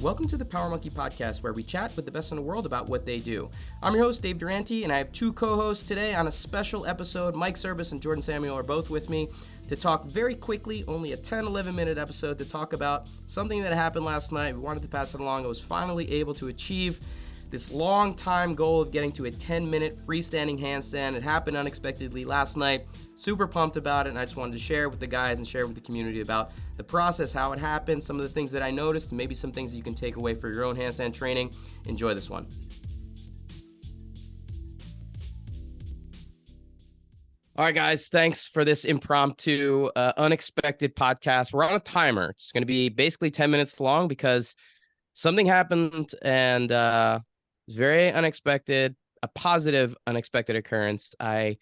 Welcome to the Power Monkey Podcast, where we chat with the best in the world about what they do. I'm your host, Dave Durante, and I have two co-hosts today on a special episode. Mike Service and Jordan Samuel are both with me to talk very quickly, only a 10-11 minute episode, to talk about something that happened last night. We wanted to pass it along. I was finally able to achieve this long time goal of getting to a 10-minute freestanding handstand. It happened unexpectedly last night. Super pumped about it, and I just wanted to share with the guys and share with the community about the process, how it happened, some of the things that I noticed, and maybe some things that you can take away for your own handstand training. Enjoy this one. All right, guys, thanks for this impromptu, unexpected podcast. We're on a timer. It's going to be basically 10 minutes long because something happened, and it's very unexpected, a positive unexpected occurrence. I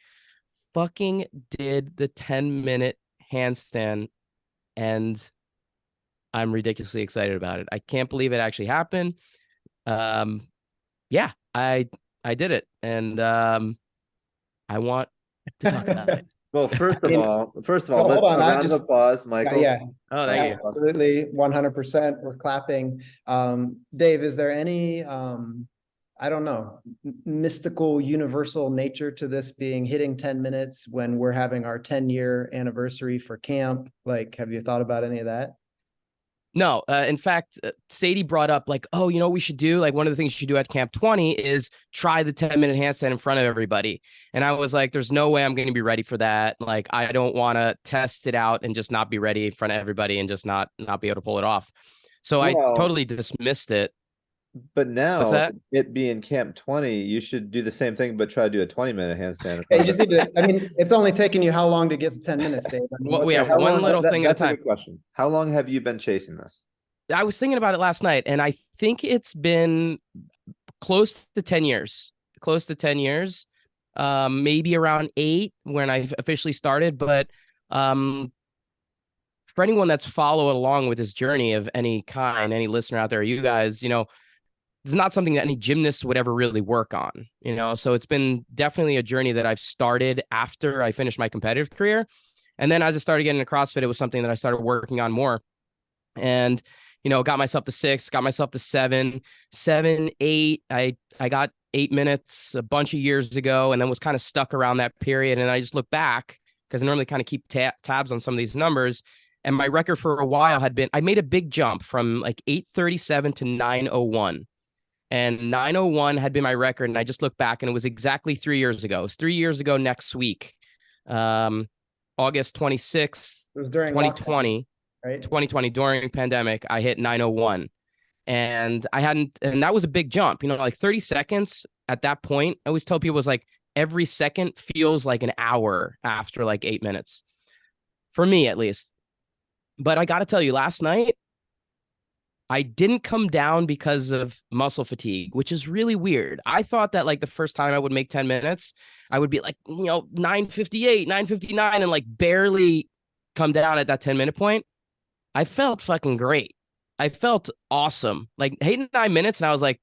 fucking did the 10-minute handstand, and I'm ridiculously excited about it. I can't believe it actually happened. Yeah, I did it, and I want to talk about it. Well, first of all, let's hold on, a round of applause, Michael. Yeah. Oh, thank you. Absolutely, 100%. We're clapping. Dave, is there any, I don't know, mystical, universal nature to this being hitting 10 minutes when we're having our 10-year anniversary for camp? Like, have you thought about any of that? No, in fact, Sadie brought up like, oh, you know what we should do? Like, one of the things you should do at Camp 20 is try the 10-minute handstand in front of everybody. And I was like, there's no way I'm going to be ready for that. Like, I don't want to test it out and just not be ready in front of everybody and just not be able to pull it off. So I totally dismissed it. But now, it being Camp 20, you should do the same thing, but try to do a 20-minute handstand. Yeah, you just need to, I mean, it's only taking you how long to get to 10 minutes, Dave? I mean, we have one little thing at a time. That's a good question. How long have you been chasing this? I was thinking about it last night, and I think it's been close to 10 years. Maybe around 8 when I officially started. But for anyone that's followed along with this journey of any kind, any listener out there, you guys, you know, it's not something that any gymnast would ever really work on, you know? So it's been definitely a journey that I've started after I finished my competitive career. And then as I started getting into CrossFit, it was something that I started working on more. And, you know, got myself to 6, got myself to 7, 8. I got 8 minutes a bunch of years ago, and then was kind of stuck around that period. And I just look back because I normally kind of keep tabs on some of these numbers. And my record for a while had been, I made a big jump from like 8:37 to 9:01. And 9:01 had been my record. And I just looked back, and it was exactly 3 years ago. It was 3 years ago next week, August 26th, 2020. Right? 2020, during pandemic, I hit 9:01. And and that was a big jump, you know, like 30 seconds at that point. I always tell people, it was like every second feels like an hour after like 8 minutes, for me at least. But I got to tell you, last night, I didn't come down because of muscle fatigue, which is really weird. I thought that like the first time I would make 10 minutes, I would be like, you know, 9:58, 9:59, and like barely come down at that 10-minute point. I felt fucking great. I felt awesome. Like, hitting 9 minutes, and I was like,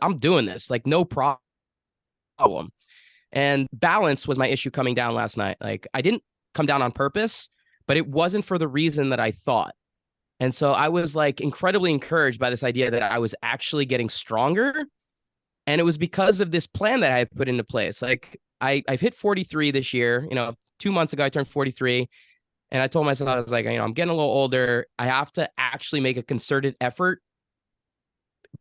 I'm doing this. Like, no problem. And balance was my issue coming down last night. Like, I didn't come down on purpose, but it wasn't for the reason that I thought. And so I was like incredibly encouraged by this idea that I was actually getting stronger. And it was because of this plan that I had put into place. Like, I've hit 43 this year. You know, 2 months ago, I turned 43. And I told myself, I was like, you know, I'm getting a little older. I have to actually make a concerted effort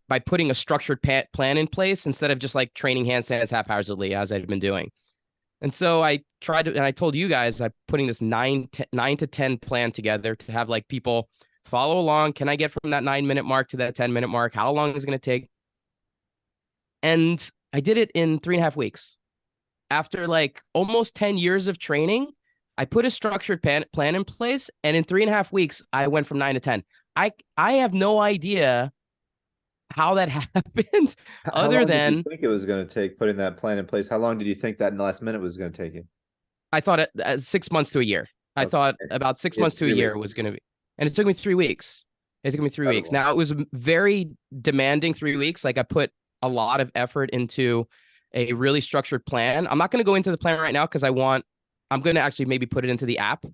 by putting a structured plan in place instead of just like training handstands haphazardly as I've been doing. And so I tried to, and I told you guys, I'm putting this 9 to 10 plan together to have like people follow along. Can I get from that 9-minute mark to that 10-minute mark? How long is it going to take? And I did it in 3.5 weeks. After like almost 10 years of training, I put a structured plan in place, and in 3.5 weeks, I went from 9 to 10. I have no idea how that happened, other than, did you think it was going to take putting that plan in place? How long did you think that last minute was going to take you? I thought 6 months to a year. I thought about 6 months to a year was going to be, and it took me 3 weeks. It took me 3 weeks. Now, it was very demanding 3 weeks. Like, I put a lot of effort into a really structured plan. I'm not going to go into the plan right now because I'm going to actually maybe put it into the app,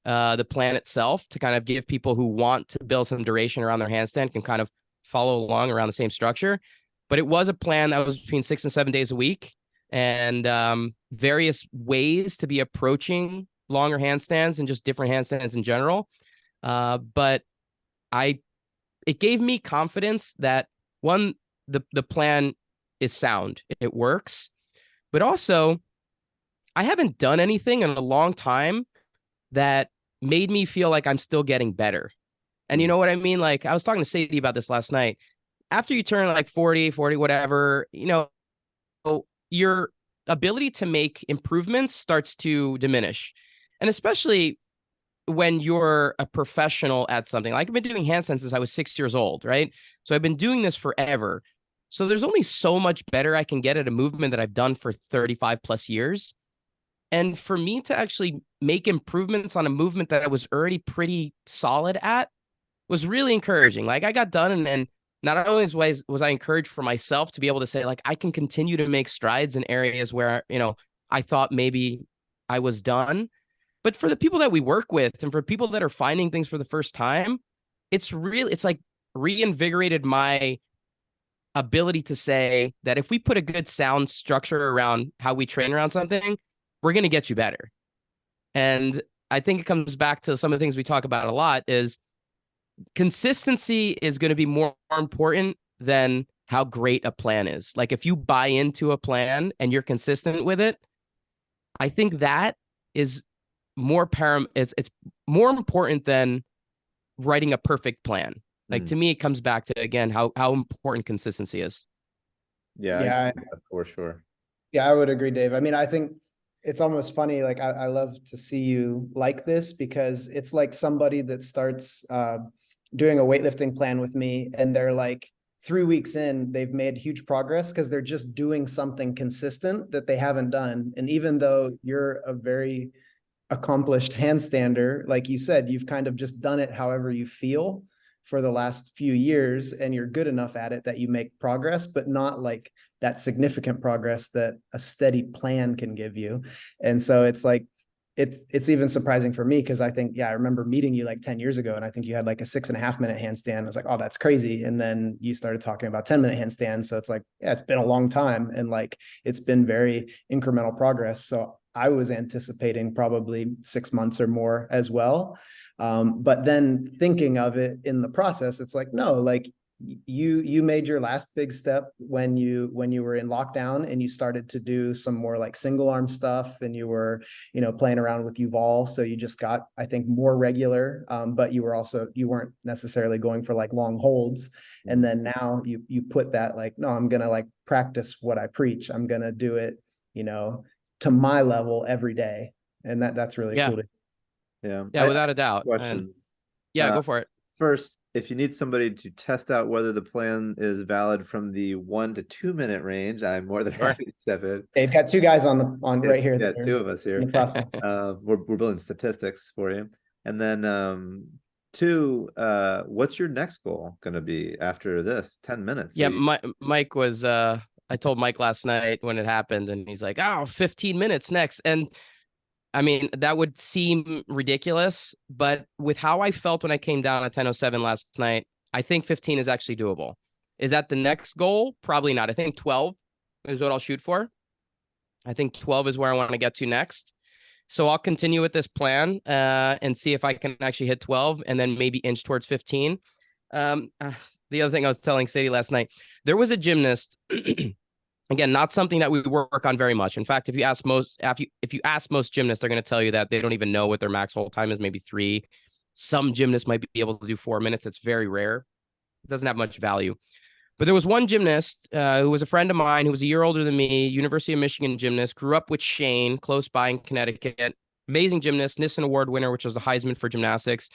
the plan itself, to kind of give people who want to build some duration around their handstand can kind of follow along around the same structure. But it was a plan that was between 6 and 7 days a week, and various ways to be approaching longer handstands and just different handstands in general. But it gave me confidence that, one, the plan is sound, it works, but also I haven't done anything in a long time that made me feel like I'm still getting better. And you know what I mean? Like, I was talking to Sadie about this last night. After you turn like 40, whatever, your ability to make improvements starts to diminish. And especially when you're a professional at something. Like, I've been doing handstands since I was 6 years old, right? So I've been doing this forever. So there's only so much better I can get at a movement that I've done for 35 plus years. And for me to actually make improvements on a movement that I was already pretty solid at was really encouraging. Like, I got done, and not only was I encouraged for myself to be able to say, like, I can continue to make strides in areas where, I thought maybe I was done. But for the people that we work with and for people that are finding things for the first time, it's like reinvigorated my ability to say that if we put a good sound structure around how we train around something, we're going to get you better. And I think it comes back to some of the things we talk about a lot is consistency is going to be more important than how great a plan is. Like, if you buy into a plan and you're consistent with it, I think that is more it's more important than writing a perfect plan. Like, to me, it comes back to, again, how important consistency is. Yeah, for sure. Yeah, I would agree, Dave. I mean, I think it's almost funny. Like, I love to see you like this, because it's like somebody that starts doing a weightlifting plan with me, and they're like 3 weeks in, they've made huge progress because they're just doing something consistent that they haven't done. And even though you're a very accomplished handstander, like you said, you've kind of just done it however you feel for the last few years, and you're good enough at it that you make progress, but not like that significant progress that a steady plan can give you. And so it's like, it's even surprising for me, because I think, I remember meeting you like 10 years ago, and I think you had like a 6.5 minute handstand. I was like, oh, that's crazy. And then you started talking about 10-minute handstands. So it's like, it's been a long time, and like, it's been very incremental progress. So I was anticipating probably 6 months or more as well. But then thinking of it in the process, it's like, no, like, you made your last big step when you were in lockdown, and you started to do some more like single arm stuff, and you were, playing around with Yuval. So you just got, I think, more regular, but you weren't necessarily going for like long holds. And then now you put that, like, no, I'm going to like practice what I preach. I'm going to do it, to my level every day. And that's really cool. Yeah, without a doubt. Questions. Go for it. First, if you need somebody to test out whether the plan is valid from the 1 to 2 minute range, I'm more than happy to step in. They've got two guys on right here. Yeah, two of us here. In the process. We're building statistics for you. And then two, what's your next goal going to be after this 10 minutes? Yeah, Mike was, I told Mike last night when it happened, and he's like, 15 minutes next. And I mean, that would seem ridiculous, but with how I felt when I came down at 10:07 last night, I think 15 is actually doable. Is that the next goal? Probably not. I think 12 is what I'll shoot for. I think 12 is where I want to get to next. So I'll continue with this plan and see if I can actually hit 12 and then maybe inch towards 15. The other thing I was telling Sadie last night, there was a gymnast. Again, not something that we work on very much. In fact, if you ask most gymnasts, they're going to tell you that they don't even know what their max hold time is, maybe 3. Some gymnasts might be able to do 4 minutes. It's very rare. It doesn't have much value. But there was one gymnast who was a friend of mine, who was a year older than me, University of Michigan gymnast, grew up with Shane close by in Connecticut. Amazing gymnast, Nissen Award winner, which was the Heisman for gymnastics.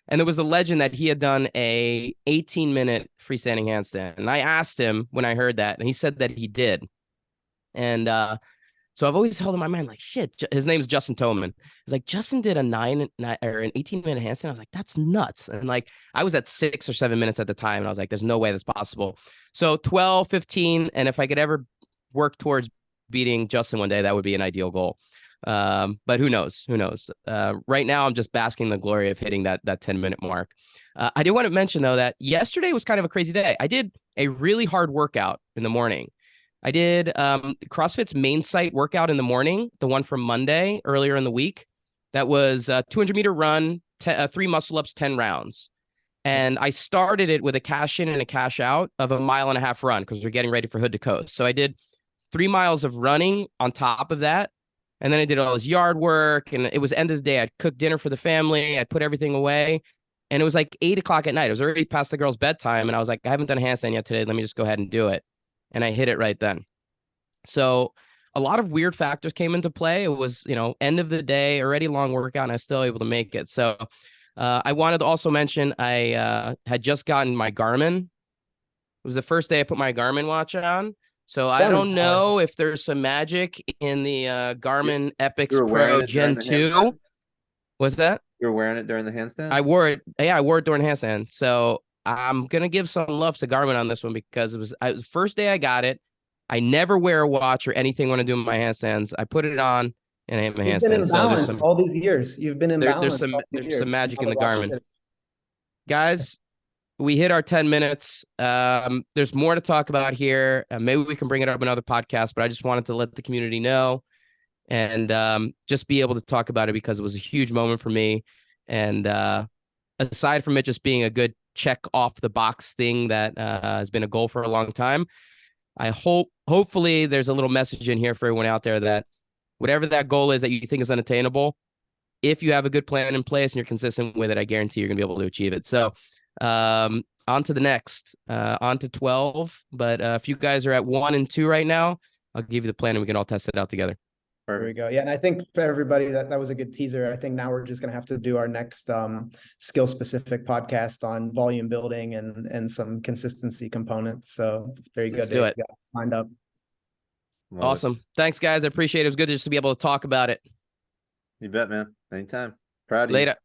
And there was the legend that he had done a 18-minute freestanding handstand. And I asked him when I heard that, and he said that he did. And so I've always held in my mind, like, shit, his name's Justin Toman. He's like, Justin did an 18-minute handstand. I was like, that's nuts. And like, I was at 6 or 7 minutes at the time, and I was like, there's no way that's possible. So 12, 15, and if I could ever work towards beating Justin one day, that would be an ideal goal. But who knows? Who knows? Right now, I'm just basking in the glory of hitting that 10-minute mark. I did want to mention, though, that yesterday was kind of a crazy day. I did a really hard workout in the morning. I did CrossFit's main site workout in the morning, the one from Monday earlier in the week. That was a 200-meter run, 3 muscle-ups, 10 rounds. And I started it with a cash in and a cash out of a 1.5 mile run because we're getting ready for Hood to Coast. So I did 3 miles of running on top of that. And then I did all this yard work, and it was end of the day. I'd cook dinner for the family. I'd put everything away. And it was like 8 o'clock at night. It was already past the girl's bedtime. And I was like, I haven't done a handstand yet today. Let me just go ahead and do it. And I hit it right then. So a lot of weird factors came into play. It was, end of the day, already long workout, and I was still able to make it. So I wanted to also mention I had just gotten my Garmin. It was the first day I put my Garmin watch on. So I don't know if there's some magic in the Garmin Epix Pro Gen 2. What's that? You were wearing it during the handstand? I wore it. Yeah, I wore it during handstand. So I'm going to give some love to Garmin on this one because it was the first day I got it. I never wear a watch or anything when I do my handstands. I put it on and I hit my handstand. You've been in balance all these years. You've been in balance. There's some magic in the Garmin. Guys, we hit our 10 minutes. There's more to talk about here. Maybe we can bring it up in another podcast, but I just wanted to let the community know and just be able to talk about it because it was a huge moment for me. And aside from it just being a good check off the box thing that has been a goal for a long time, I hopefully there's a little message in here for everyone out there that whatever that goal is that you think is unattainable, if you have a good plan in place and you're consistent with it, I guarantee you're going to be able to achieve it. So on to the next, on to 12. But if you guys are at 1 and 2 right now, I'll give you the plan and we can all test it out together. There we go. Yeah. And I think for everybody that was a good teaser. I think now we're just going to have to do our next skill specific podcast on volume building and some consistency components. So there you go. Let's do it. Signed up. Awesome. Thanks guys. I appreciate it. It was good just to be able to talk about it. You bet, man. Anytime. Proud of you. Later.